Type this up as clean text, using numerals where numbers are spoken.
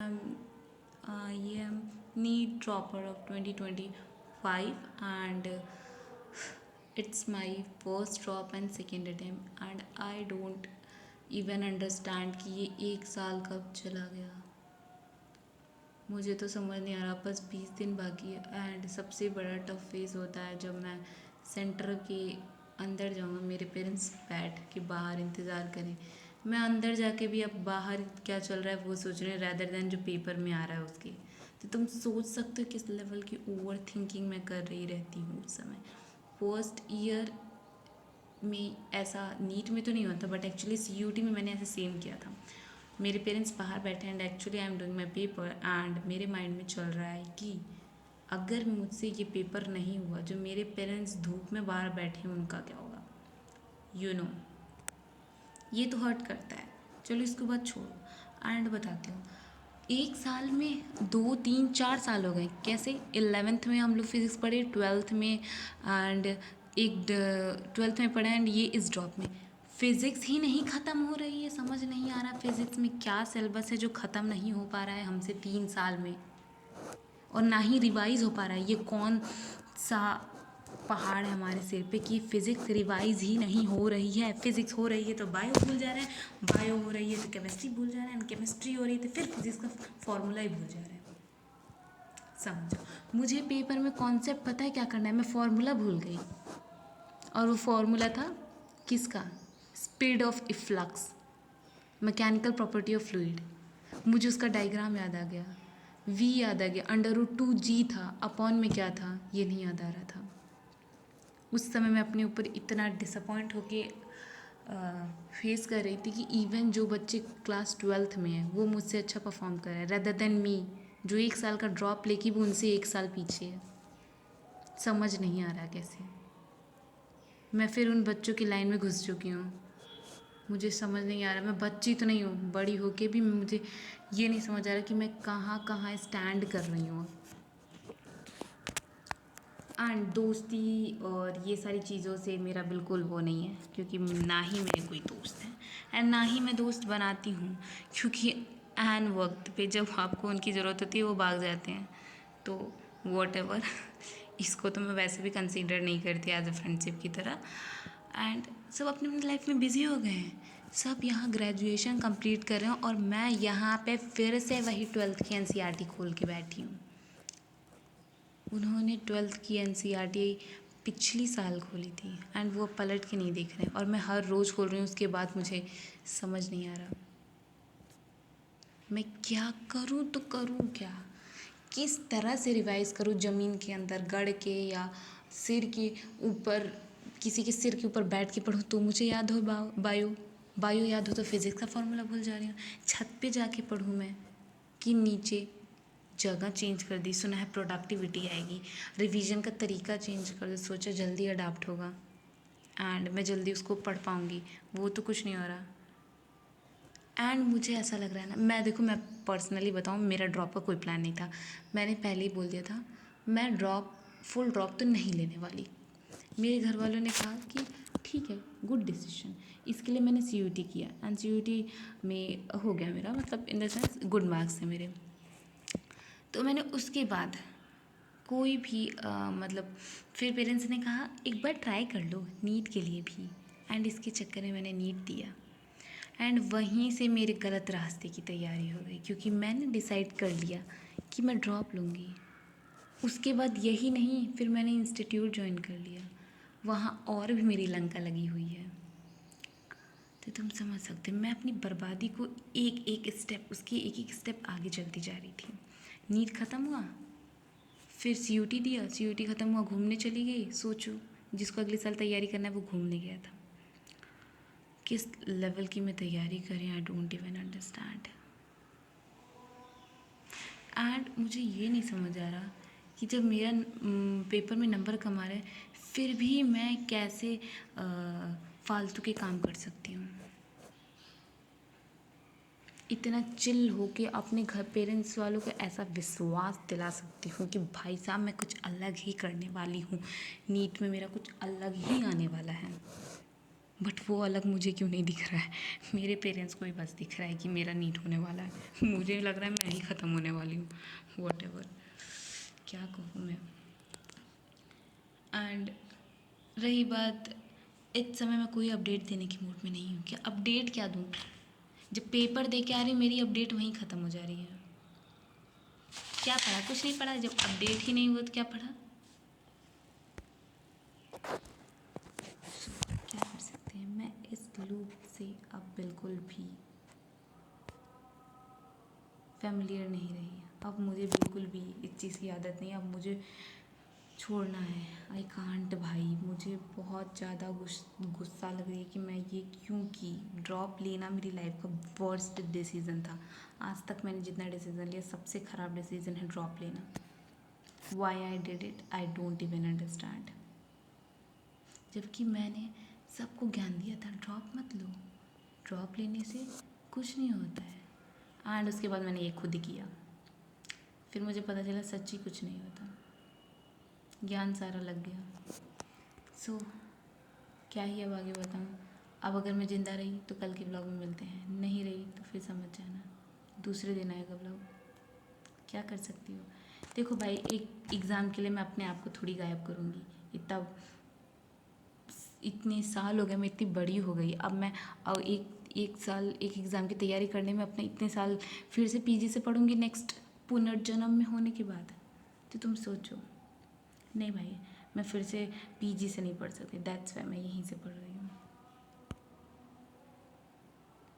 I am NEET dropper of 2025, and it's my first drop and second attempt, and I don't even understand कि ये एक साल कब चला गया। मुझे तो समझ नहीं आ रहा, बस 20 दिन बाकी है। एंड सबसे बड़ा टफ फेज़ होता है जब मैं सेंटर के अंदर जाऊँगा, मेरे पेरेंट्स बैठ के बाहर इंतज़ार करें, मैं अंदर जाके भी अब बाहर क्या चल रहा है वो सोच रहे हैं रैदर देन जो पेपर में आ रहा है उसके। तो तुम सोच सकते हो किस लेवल की ओवर थिंकिंग मैं कर रही रहती हूँ उस समय। फर्स्ट ईयर में ऐसा नीट में तो नहीं होता, बट एक्चुअली CUT में मैंने ऐसे सेम किया था। मेरे पेरेंट्स बाहर बैठे and actually I am doing my paper, and मेरे माइंड में चल रहा है कि अगर मुझसे ये पेपर नहीं हुआ, जो मेरे पेरेंट्स धूप में बाहर बैठे हैं उनका क्या होगा। यू नो, ये तो हर्ट करता है। चलो इसके बाद छोड़ो एंड बताती हूँ। एक साल में 2 3 4 साल हो गए कैसे। 11th में हम लोग फिज़िक्स पढ़े, 12th में, एंड एक 12th में पढ़े, एंड ये इस ड्रॉप में फिज़िक्स ही नहीं ख़त्म हो रही है। समझ नहीं आ रहा फिज़िक्स में क्या सिलेबस है जो ख़त्म नहीं हो पा रहा है हमसे 3 साल में, और ना ही रिवाइज़ हो पा रहा है। ये कौन सा पहाड़ है हमारे सिर पे कि फ़िज़िक्स रिवाइज़ ही नहीं हो रही है। फिज़िक्स हो रही है तो बायो भूल जा रहे हैं, बायो हो रही है तो केमिस्ट्री भूल जा रहे हैं, केमिस्ट्री हो रही है तो फिर फिज़िक्स का फॉर्मूला ही भूल जा रहे हैं। समझो, मुझे पेपर में कॉन्सेप्ट पता है क्या करना है, मैं फॉर्मूला भूल गई। और वो फॉर्मूला था किसका, speed of efflux, mechanical property of fluid. मुझे उसका डायग्राम याद आ गया, V याद आ गया, √2G था, अपॉन में क्या था ये नहीं याद आ रहा था। उस समय मैं अपने ऊपर इतना डिसअपॉइंट होके फेस कर रही थी कि इवन जो बच्चे क्लास 12th में हैं वो मुझसे अच्छा परफॉर्म कर रहे हैं रेदर देन मी, जो 1 साल का ड्रॉप लेके भी उनसे 1 साल पीछे है। समझ नहीं आ रहा कैसे। मैं फिर उन बच्चों की लाइन में घुस चुकी हूँ। मुझे समझ नहीं आ रहा, मैं बच्ची तो नहीं हूँ, बड़ी होके भी मुझे ये नहीं समझ आ रहा कि मैं कहाँ कहाँ स्टैंड कर रही हूँ। एंड दोस्ती और ये सारी चीज़ों से मेरा बिल्कुल वो नहीं है, क्योंकि ना ही मेरे कोई दोस्त हैं एंड ना ही मैं दोस्त बनाती हूँ, क्योंकि एन वक्त पे जब आपको उनकी ज़रूरत होती है वो भाग जाते हैं। तो वॉट एवर इसको तो मैं वैसे भी कंसीडर नहीं करती एज अ फ्रेंडशिप की तरह। एंड सब अपनी अपनी लाइफ में बिज़ी हो गए हैं, सब यहाँ ग्रेजुएशन कंप्लीट कर रहे हैं, और मैं यहाँ पे फिर से वही 12th की NCERT खोल के बैठी हूँ। उन्होंने 12th की NCERT पिछली साल खोली थी एंड वो पलट के नहीं देख रहे हैं, और मैं हर रोज़ खोल रही हूँ। उसके बाद मुझे समझ नहीं आ रहा मैं क्या करूँ, तो करूँ क्या, किस तरह से रिवाइज़ करूँ, ज़मीन के अंदर गड़ के या सिर के ऊपर, किसी के सिर के ऊपर बैठ के पढूँ तो मुझे याद हो बायो, बायो याद हो तो फिज़िक्स का फॉर्मूला भूल जा रही हूँ। छत पे जाके पढूँ मैं कि नीचे। जगह चेंज कर दी, सुना है प्रोडक्टिविटी आएगी, रिवीजन का तरीका चेंज कर दे, सोचा जल्दी अडाप्ट होगा एंड मैं जल्दी उसको पढ़ पाऊँगी, वो तो कुछ नहीं हो रहा। एंड मुझे ऐसा लग रहा है ना, मैं देखो, मैं पर्सनली बताऊँ, मेरा ड्रॉप का कोई प्लान नहीं था। मैंने पहले ही बोल दिया था मैं फुल ड्रॉप तो नहीं लेने वाली। मेरे घर वालों ने कहा कि ठीक है, गुड डिसीजन। इसके लिए मैंने CUT किया एंड CUT में हो गया मेरा, मतलब in the sense good marks थे मेरे। तो मैंने उसके बाद कोई भी मतलब फिर पेरेंट्स ने कहा एक बार ट्राई कर लो नीट के लिए भी, एंड इसके चक्कर में मैंने नीट दिया एंड वहीं से मेरे गलत रास्ते की तैयारी हो गई, क्योंकि मैंने डिसाइड कर लिया कि मैं ड्रॉप लूँगी। उसके बाद यही नहीं, फिर मैंने इंस्टीट्यूट ज्वाइन कर लिया, वहाँ और भी मेरी लंका लगी हुई है। तो तुम समझ सकते, मैं अपनी बर्बादी को एक एक स्टेप, उसकी एक एक स्टेप आगे चलती जा रही थी। नीट ख़त्म हुआ, फिर CUT दिया, CUT ख़त्म हुआ, घूमने चली गई। सोचो, जिसको अगले साल तैयारी करना है वो घूमने गया था। किस लेवल की मैं तैयारी करें, आई डोंट इवन अंडरस्टैंड। एंड मुझे ये नहीं समझ आ रहा कि जब मेरा पेपर में नंबर कम आ रहे हैं फिर भी मैं कैसे फालतू के काम कर सकती हूँ, इतना चिल होके अपने घर पेरेंट्स वालों को ऐसा विश्वास दिला सकती हूँ कि भाई साहब मैं कुछ अलग ही करने वाली हूँ, नीट में मेरा कुछ अलग ही आने वाला है। बट वो अलग मुझे क्यों नहीं दिख रहा है। मेरे पेरेंट्स को ही बस दिख रहा है कि मेरा नीट होने वाला है, मुझे लग रहा है मैं ही ख़त्म होने वाली हूँ। वॉट एवर, क्या कहूँ मैं। एंड रही बात, इस समय मैं कोई अपडेट देने की मूड में नहीं हूँ। क्या अपडेट क्या दूँ, जब पेपर दे के आ रही मेरी अपडेट वहीं ख़त्म हो जा रही है। क्या पढ़ा, कुछ नहीं पढ़ा, जब अपडेट ही नहीं हुआ तो क्या पढ़ा। क्या कर सकते हैं, मैं इस लूप से अब बिल्कुल भी फेमिलियर नहीं रही। अब मुझे बिल्कुल भी इस चीज़ की आदत नहीं, अब मुझे छोड़ना है। आई कांट भाई, मुझे बहुत ज़्यादा गुस्सा लग रही है कि मैं ये क्यों की। ड्रॉप लेना मेरी लाइफ का वर्स्ट डिसीज़न था। आज तक मैंने जितना डिसीज़न लिया सबसे ख़राब डिसीज़न है ड्रॉप लेना। Why I did it I don't even understand. जबकि मैंने सबको ज्ञान दिया था ड्रॉप मत लो, ड्रॉप लेने से कुछ नहीं होता है। एंड उसके बाद मैंने ये खुद ही किया, फिर मुझे पता चला सच्ची कुछ नहीं होता, ज्ञान सारा लग गया। सो क्या ही अब आगे बताऊँ। अब अगर मैं ज़िंदा रही तो कल के ब्लॉग में मिलते हैं, नहीं रही तो फिर समझ जाना दूसरे दिन आएगा ब्लॉग। क्या कर सकती हो। देखो भाई, एक एग्ज़ाम के लिए मैं अपने आप को थोड़ी गायब करूँगी। इतने साल हो गए, मैं इतनी बड़ी हो गई, अब मैं अब एक साल एक एग्ज़ाम की तैयारी करने में अपने इतने साल फिर से पीजी से पढ़ूँगी नेक्स्ट पुनर्जन्म में होने के बाद। तो तुम सोचो, नहीं भाई, मैं फिर से पीजी से नहीं पढ़ सकती, दैट्स वाई मैं यहीं से पढ़ रही हूँ।